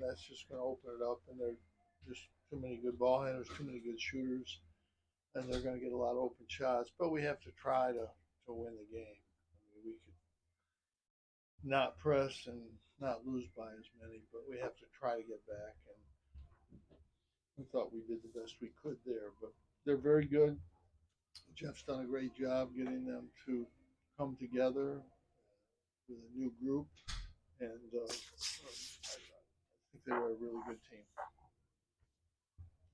that's just going to open it up. And there's just too many good ball handlers, too many good shooters, and they're going to get a lot of open shots. But we have to try to win the game. I mean, we could not press and not lose by as many, but we have to try to get back. And we thought we did the best we could there. But they're very good. Jeff's done a great job getting them to come together with a new group, and I think they were a really good team.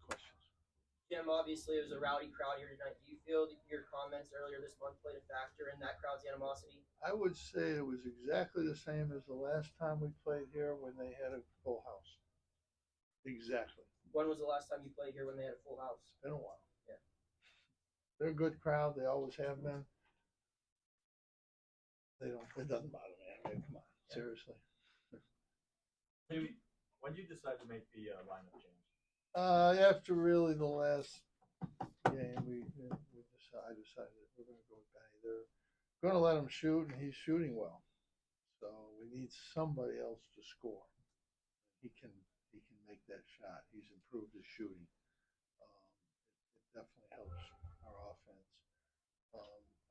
Questions? Jim, obviously it was a rowdy crowd here tonight. Do you feel that your comments earlier this month played a factor in that crowd's animosity? I would say it was exactly the same as the last time we played here when they had a full house. Exactly. When was the last time you played here when they had a full house? It's been a while. Yeah. They're a good crowd. They always have been. They don't. It doesn't bother me. I mean, come on, seriously. When did you decide to make the lineup change? After really the last game, I decided that we're going to go with Benny. They're going to let him shoot, and he's shooting well. So we need somebody else to score. He can make that shot. He's improved his shooting. It definitely helps our offense.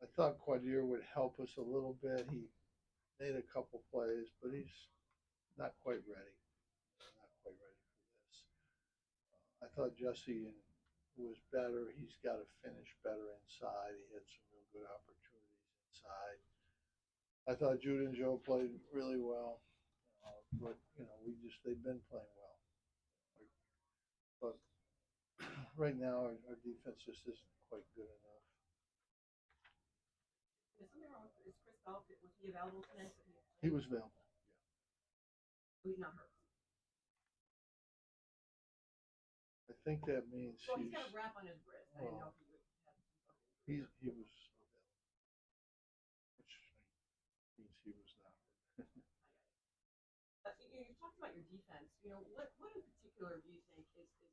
I thought Quadir would help us a little bit. He made a couple plays, but he's not quite ready. Not quite ready for this. I thought Jesse was better. He's got to finish better inside. He had some real good opportunities inside. I thought Jude and Joe played really well, but they've been playing well. But right now our defense just isn't quite good enough. Is Chris Bell, was he available tonight? He was available. He's not hurt. I think that means Well, he's got a wrap on his wrist. I didn't know if he would have he was available, which means he was not. You talked about your defense. What in particular do you think is the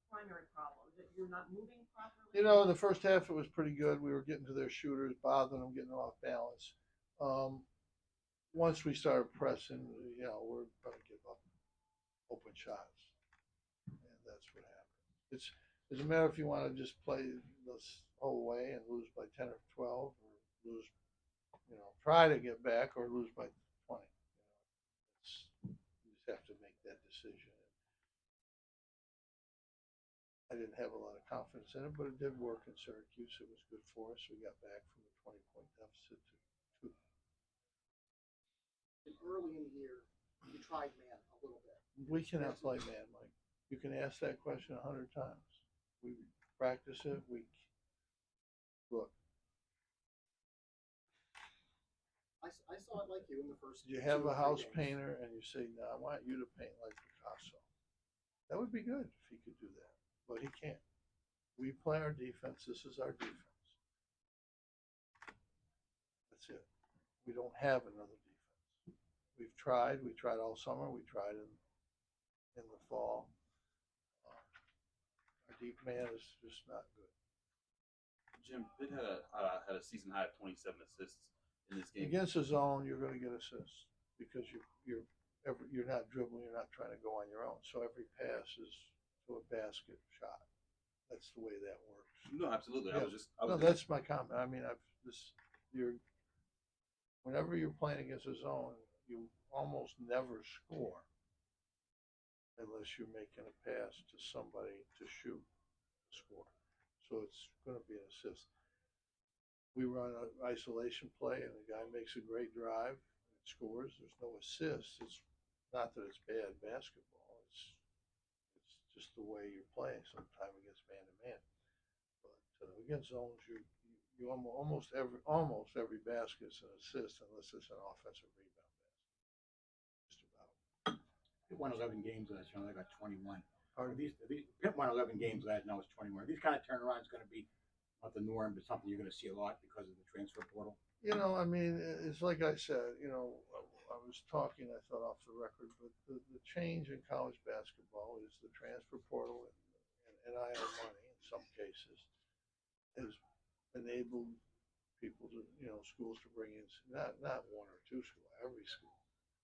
primary problem? That you're not moving properly? In the first half it was pretty good. We were getting to their shooters, bothering them, getting them off balance. Once we started pressing, we're going to give up open shots, and that's what happened. It doesn't matter if you want to just play this whole way and lose by 10 or 12, or lose, try to get back, or lose by 20. You just have to make that decision. I didn't have a lot of confidence in it, but it did work in Syracuse. It was good for us. We got back from a 20-point deficit to 2. Early in the year, you tried man a little bit. We cannot play man, Mike. You can ask that question 100 times. We practice it. Look. I saw it like you in the first. You have a house games. painter and you say, "No, I want you to paint like Picasso." That would be good if he could do that, but he can't. We play our defense. This is our defense. That's it. We don't have another defense. We've tried. We tried all summer. We tried in the fall. Our deep man is just not good. Jim, Pitt had a season high of 27 assists in this game. Against the zone, you're going to get assists because you're not dribbling. You're not trying to go on your own. So every pass is to a basket shot. That's the way that works. No, absolutely. Yeah. That's my comment. I mean, whenever you're playing against a zone, you almost never score unless you're making a pass to somebody to shoot, score. So it's going to be an assist. We run an isolation play, and the guy makes a great drive and scores. There's no assist. It's not that it's bad basketball. It's just the way you're playing sometimes against man-to-man. But against zones, you almost every basket is an assist unless it's an offensive rebound basket. Just about. Pitt won 11 games last year. They got 21. Pardon? Pitt won 11 games last year. Now it's 21. Are these kind of turnarounds going to be not the norm, but something you're going to see a lot because of the transfer portal? I mean, it's like I said. I was talking, I thought, off the record, but the change in college basketball is the transfer portal and NIL money in some cases has enabled people to, schools to bring in, not one or two schools, every school.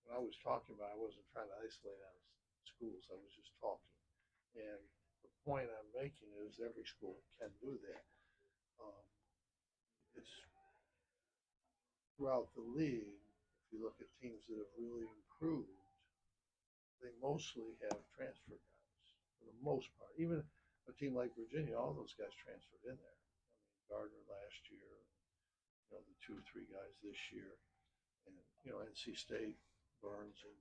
When I was talking about, I wasn't trying to isolate on schools. I was just talking. And the point I'm making is every school can do that. It's throughout the league, if you look at teams that have really improved, they mostly have transfer guys for the most part. Even a team like Virginia, all those guys transferred in there. I mean, Gardner last year, the 2, 3 guys this year, and NC State, Burns, and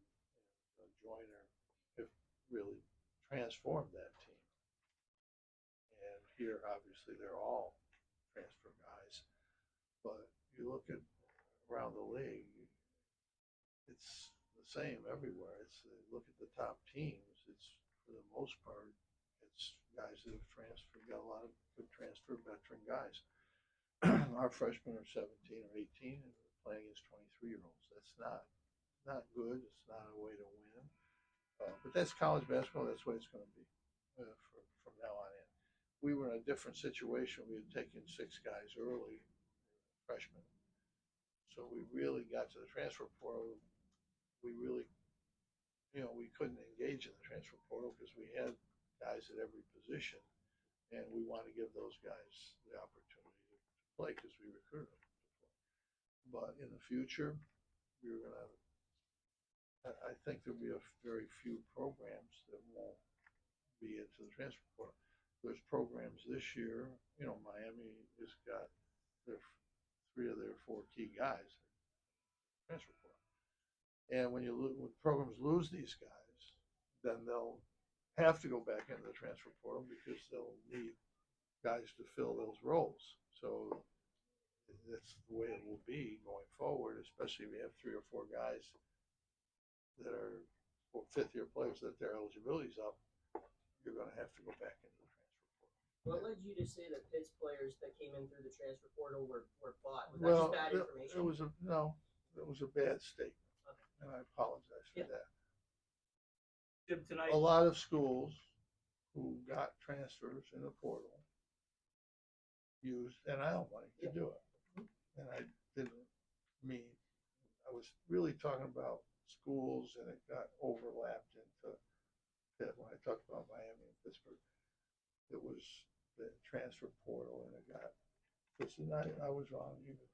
Joyner have really transformed that team. And here, obviously, they're all transfer guys. But you look at around the league, it's the same everywhere. Look at the top teams. It's for the most part, it's guys that have transferred. Got a lot of good transfer veteran guys. Our freshmen are 17 or 18 and we're playing against 23-year-olds. That's not good. It's not a way to win. But that's college basketball. That's the way it's going to be from now on in. We were in a different situation. We had taken 6 guys early, freshmen. So we really got to the transfer portal. We really, we couldn't engage in the transfer portal because we had guys at every position, and we want to give those guys the opportunity to play because we recruited them to play. But in the future, I think there'll be a very few programs that won't be into the transfer portal. There's programs this year, Miami has got 3 of their 4 key guys transfer portal. And when programs lose these guys, then they'll have to go back into the transfer portal because they'll need guys to fill those roles. So that's the way it will be going forward, especially if you have 3 or 4 guys that are 5th-year players that their eligibility's up. You're going to have to go back into the transfer portal. What led you to say that Pitt's players that came in through the transfer portal were bought? Was that Well, just bad information? it was a bad statement, Okay. and I apologize for that. Jim, tonight, A lot of schools who got transfers in the portal used NIL money to do it. And I didn't mean, I was really talking about schools, and it got overlapped into Pitt. When I talked about Miami and Pittsburgh, it was the transfer portal, and it got, listen, I was wrong even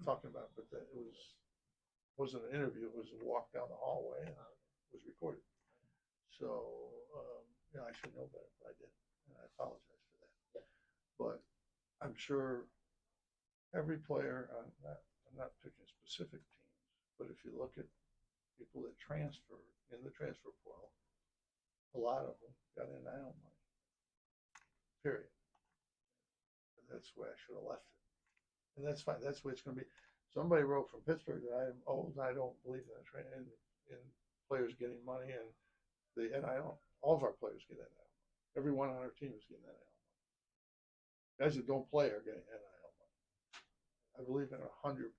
talking about it, but it wasn't an interview. It was a walk down the hallway, and it was recorded. So, I should know better, but I didn't, and I apologize for that. Yeah. But I'm sure every player, I'm not picking specific teams, but if you look at people that transferred in the transfer portal, a lot of them got NIL money. Period. And that's where I should have left it. And that's fine. That's the way it's going to be. Somebody wrote from Pittsburgh that I'm old and I don't believe in players getting money, and the NIL. All of our players get NIL. Everyone on our team is getting NIL. Guys that don't play are getting NIL money. I believe in 100%.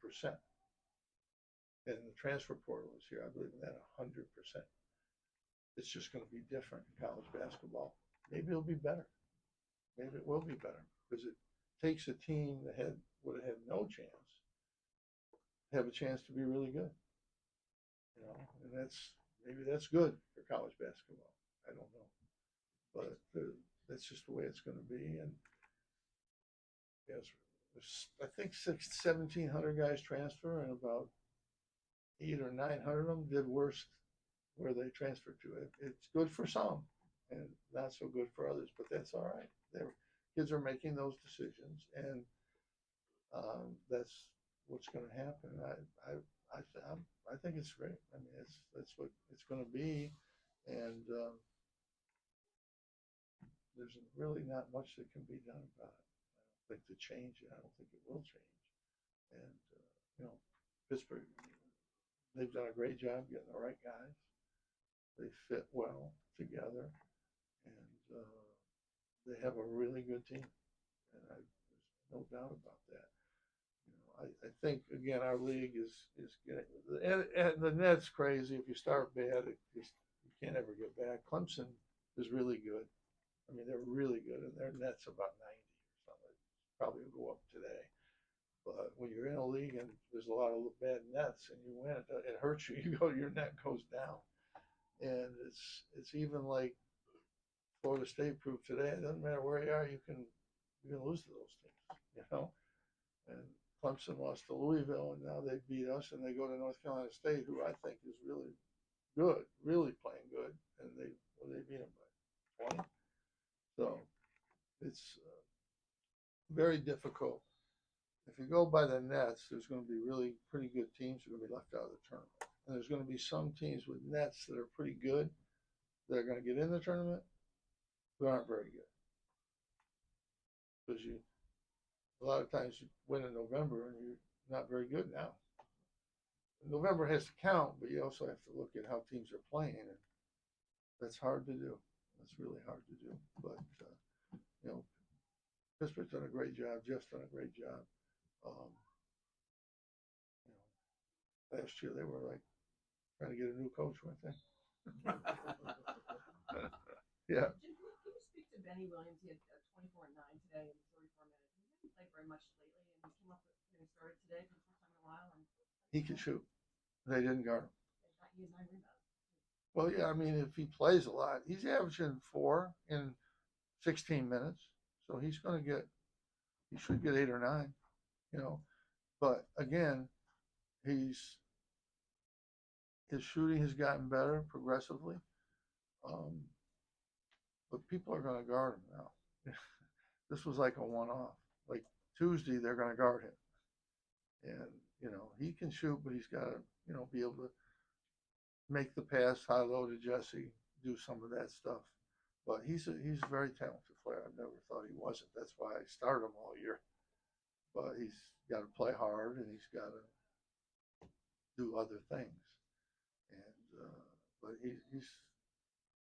And the transfer portal is here. I believe in that 100%. It's just going to be different in college basketball. Maybe it'll be better. Maybe it will be better because it takes a team that would have had no chance to have a chance to be really good. And maybe that's good for college basketball. I don't know, but that's just the way it's going to be. And yes, I think 1,700 guys transfer, and about 800 or 900 of them did worse where they transferred to. It's good for some, and not so good for others. But that's all right. Kids are making those decisions, and that's what's going to happen. I think it's great. I mean, that's what it's going to be, and there's really not much that can be done about it. I don't think to change it. I don't think it will change. And Pittsburgh, they've done a great job getting the right guys. They fit well together, and they have a really good team, and there's no doubt about that. I think again our league is getting, and the net's crazy. If you start bad, you can't ever get back. Clemson is really good. I mean, they're really good, and their net's about 90 or something. Probably will go up today. But when you're in a league and there's a lot of bad nets and you win, it hurts you. Your net goes down. And it's even like Florida State proved today. It doesn't matter where you are, you can lose to those teams, you know. And Clemson lost to Louisville, and now they beat us, and they go to North Carolina State, who I think is really good, really playing good, and they beat them by 20. So it's very difficult. If you go by the nets, there's going to be really pretty good teams that are going to be left out of the tournament, and there's going to be some teams with nets that are pretty good that are going to get in the tournament that aren't very good, because a lot of times you win in November and you're not very good now. November has to count, but you also have to look at how teams are playing, and that's hard to do. That's really hard to do. But you know, Pittsburgh's done a great job. Jeff's done a great job. You know, last year they were like trying to get a new coach, weren't they? Yeah. Jim, can you speak to Benny Williams? He had 24 and 9 today in 34 minutes. He hasn't played very much lately, and he came up with, started today for the first time in a while. And He can shoot. They didn't guard him. he has 9 rebounds. Well, yeah, I mean, if he plays a lot, he's averaging 4 in 16 minutes. So he should get 8 or 9, you know. But again, his shooting has gotten better progressively. But people are going to guard him now. This was like a one-off. Like Tuesday, they're going to guard him. And, you know, he can shoot, but he's got to, you know, be able to make the pass high-low to Jesse, do some of that stuff. But he's a very talented player. I've never thought he wasn't. That's why I started him all year. But he's got to play hard, and he's got to do other things. And but he's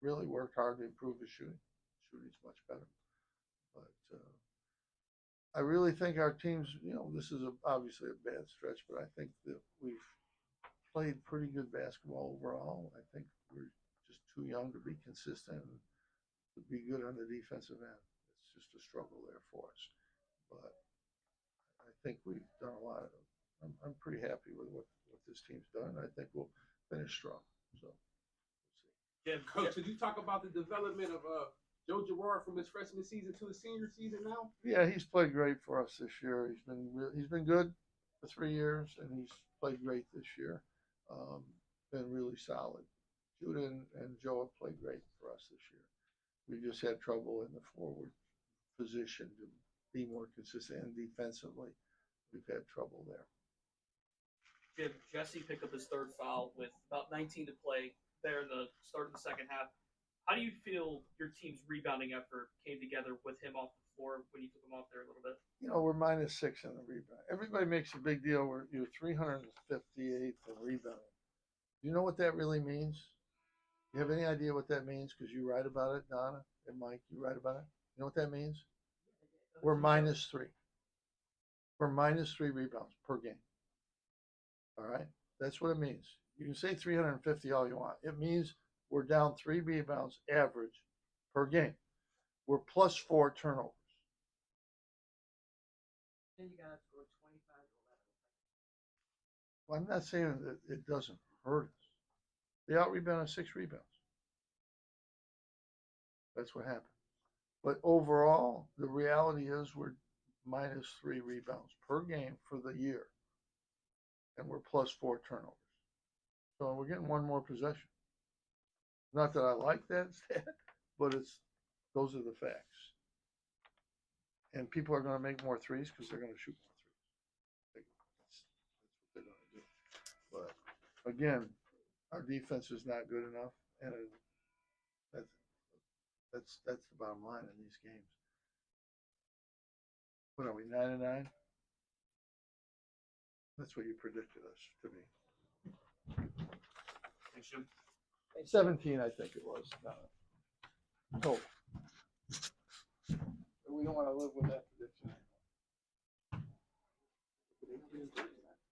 really worked hard to improve his shooting. Shooting's much better. But I really think our teams, you know, this is obviously a bad stretch, but I think that we've played pretty good basketball overall. I think we're just too young to be consistent and to be good on the defensive end. It's just a struggle there for us. But I think we've done a lot of them. I'm pretty happy with what this team's done. I think we'll finish strong. So we'll see. Jim, Coach, could you talk about the development of Joe Girard from his freshman season to his senior season now? Yeah, he's played great for us this year. He's been good for 3 years, and he's played great this year. Been really solid. Judah and Joe have played great for us this year. We just had trouble in the forward position to be more consistent, and defensively, we've had trouble there. Jim, Jesse picked up his 3rd foul with about 19 to play there in the start of the second half. How do you feel your team's rebounding effort came together with him off the floor when you took him off there a little bit? You know, we're -6 in the rebound. Everybody makes a big deal. You're 358th in rebounding. Do you know what that really means? You have any idea what that means? Because you write about it, Donna and Mike, you write about it. You know what that means? We're -3. We're -3 rebounds per game. All right? That's what it means. You can say 350 all you want. It means we're down 3 rebounds average per game. We're +4 turnovers. Then you got to score 25 to 11. Well, I'm not saying that it doesn't hurt us. They out-rebounded 6 rebounds. That's what happened. But overall, the reality is we're -3 rebounds per game for the year. And we're +4 turnovers. So we're getting 1 more possession. Not that I like that stat, but those are the facts. And people are going to make more threes because they're going to shoot more threes. That's what they're going to do. But again, our defense is not good enough, and that's the bottom line in these games. What are we, 9-9? That's what you predicted us to be. Thanks, Jim. 17, I think it was. No. We don't want to live with that.